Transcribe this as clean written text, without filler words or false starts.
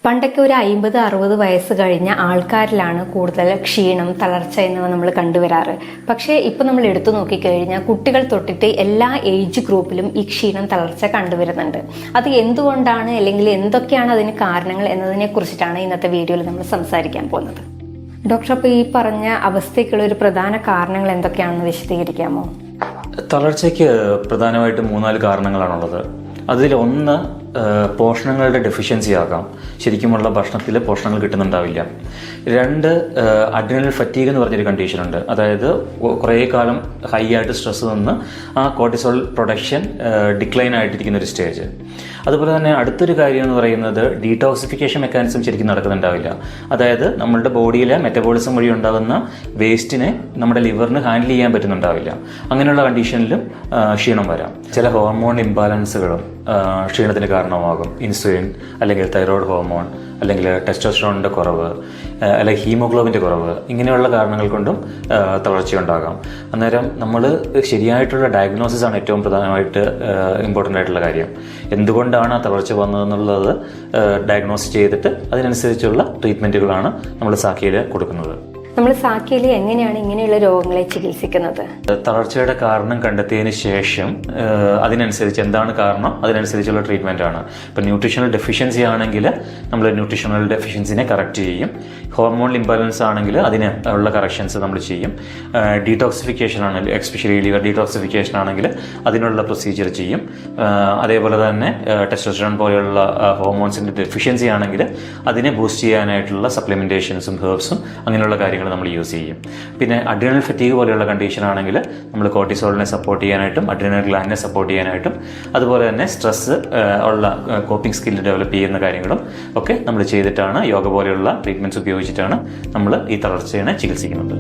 പണ്ടൊക്കെ ഒരു 50-60 വയസ്സ് കഴിഞ്ഞ ആൾക്കാരിലാണ് കൂടുതൽ ക്ഷീണം, തളർച്ച എന്നിവ നമ്മൾ കണ്ടുവരാറ്. പക്ഷേ ഇപ്പം നമ്മൾ എടുത്തു നോക്കിക്കഴിഞ്ഞാൽ കുട്ടികൾ തൊട്ടിട്ട് എല്ലാ ഏജ് ഗ്രൂപ്പിലും ഈ ക്ഷീണം, തളർച്ച കണ്ടുവരുന്നുണ്ട്. അത് എന്തുകൊണ്ടാണ്, അല്ലെങ്കിൽ എന്തൊക്കെയാണ് അതിന് കാരണങ്ങൾ എന്നതിനെ കുറിച്ചിട്ടാണ് ഇന്നത്തെ വീഡിയോയിൽ നമ്മൾ സംസാരിക്കാൻ പോകുന്നത്. ഡോക്ടർ, അപ്പോൾ ഈ പറഞ്ഞ അവസ്ഥയ്ക്കുള്ള ഒരു പ്രധാന കാരണങ്ങൾ എന്തൊക്കെയാണെന്ന് വിശദീകരിക്കാമോ? തളർച്ചയ്ക്ക് പ്രധാനമായിട്ടും 3-4 കാരണങ്ങളാണുള്ളത്. അതിലൊന്ന് പോഷണങ്ങളുടെ ഡെഫിഷ്യൻസി ആകാം. ശരിക്കുമുള്ള ഭക്ഷണത്തിൽ പോഷണങ്ങൾ കിട്ടുന്നുണ്ടാവില്ല. 2, അഡ്രിനൽ ഫറ്റീഗ് എന്ന് പറഞ്ഞൊരു കണ്ടീഷനുണ്ട്. അതായത് കുറേ കാലം ഹൈ ആയിട്ട് സ്ട്രെസ് നിന്ന് ആ കോർട്ടിസോൾ പ്രൊഡക്ഷൻ ഡിക്ലൈൻ ആയിട്ടിരിക്കുന്ന ഒരു സ്റ്റേജ്. അതുപോലെ തന്നെ അടുത്തൊരു കാര്യം എന്ന് പറയുന്നത് ഡീടോക്സിഫിക്കേഷൻ മെക്കാനിസം ശരിക്കും നടക്കുന്നുണ്ടാവില്ല. അതായത് നമ്മളുടെ ബോഡിയിലെ മെറ്റബോളിസം വഴി ഉണ്ടാകുന്ന വേസ്റ്റിനെ നമ്മുടെ ലിവറിന് ഹാൻഡിൽ ചെയ്യാൻ പറ്റുന്നുണ്ടാവില്ല. അങ്ങനെയുള്ള കണ്ടീഷനിലും ക്ഷീണം വരാം. ചില ഹോർമോൺ ഇംബാലൻസുകളും ക്ഷീണത്തിന് കാരണമാകും. ഇൻസുലിൻ അല്ലെങ്കിൽ തൈറോയ്ഡ് ഹോർമോൺ അല്ലെങ്കിൽ ടെസ്റ്റോസ്റ്ററോണിൻ്റെ കുറവ് അല്ലെങ്കിൽ ഹീമോഗ്ലോബിൻ്റെ കുറവ്, ഇങ്ങനെയുള്ള കാരണങ്ങൾ കൊണ്ടും തളർച്ചയുണ്ടാകാം. അന്നേരം നമ്മൾ ശരിയായിട്ടുള്ള ഡയഗ്നോസിസ് ആണ് ഏറ്റവും പ്രധാനമായിട്ട് ഇമ്പോർട്ടൻ്റ് ആയിട്ടുള്ള കാര്യം. എന്തുകൊണ്ടാണ് ആ തളർച്ച വന്നതെന്നുള്ളത് ഡയഗ്നോസ് ചെയ്തിട്ട് അതിനനുസരിച്ചുള്ള ട്രീറ്റ്മെൻറ്റുകളാണ് നമ്മൾ സാക്കിയിൽ കൊടുക്കുന്നത്. നമ്മൾ സാക്കിയിൽ എങ്ങനെയാണ് ഇങ്ങനെയുള്ള രോഗങ്ങളെ ചികിത്സിക്കുന്നത്? തളർച്ചയുടെ കാരണം കണ്ടെത്തിയതിന് ശേഷം അതിനനുസരിച്ച് എന്താണ് കാരണം, അതിനനുസരിച്ചുള്ള ട്രീറ്റ്മെൻ്റ് ആണ്. ഇപ്പം ന്യൂട്രീഷണൽ ഡെഫിഷ്യൻസി ആണെങ്കിൽ നമ്മൾ ന്യൂട്രീഷണൽ ഡെഫിഷ്യൻസിനെ കറക്റ്റ് ചെയ്യും. ഹോർമോൺ ഇംബാലൻസ് ആണെങ്കിൽ അതിന് ഉള്ള കറക്ഷൻസ് നമ്മൾ ചെയ്യും. ഡീടോക്സിഫിക്കേഷൻ ആണെങ്കിൽ, എസ്പെഷ്യലി ലിവർ ഡീടോക്സിഫിക്കേഷൻ ആണെങ്കിൽ അതിനുള്ള പ്രൊസീജിയർ ചെയ്യും. അതേപോലെ തന്നെ ടെസ്റ്റോസ്റ്ററോൺ പോലെയുള്ള ഹോർമോൺസിൻ്റെ ഡെഫിഷ്യൻസി ആണെങ്കിൽ അതിനെ ബൂസ്റ്റ് ചെയ്യാനായിട്ടുള്ള സപ്ലിമെൻറ്റേഷൻസും ഹെർബ്സും അങ്ങനെയുള്ള കാര്യങ്ങൾ നമ്മൾ യൂസ് ചെയ്യും. പിന്നെ അഡ്രിനൽ ഫറ്റീഗ് പോലെയുള്ള കണ്ടീഷൻ ആണെങ്കിൽ നമ്മൾ കോർട്ടിസോളിനെ സപ്പോർട്ട് ചെയ്യാനായിട്ടും അഡ്രിനൽ ഗ്ലാൻഡിനെ സപ്പോർട്ട് ചെയ്യാനായിട്ടും അതുപോലെ തന്നെ സ്ട്രെസ് ഉള്ള കോപ്പിംഗ് സ്കില്ല് ഡെവലപ്പ് ചെയ്യുന്ന കാര്യങ്ങളും ഒക്കെ നമ്മൾ ചെയ്തിട്ടാണ്, യോഗ പോലെയുള്ള ട്രീറ്റ്മെൻറ്റ്സ് ഉപയോഗിച്ചിട്ടാണ് നമ്മൾ ഈ തളർച്ചയെ ചികിത്സിക്കുന്നത്.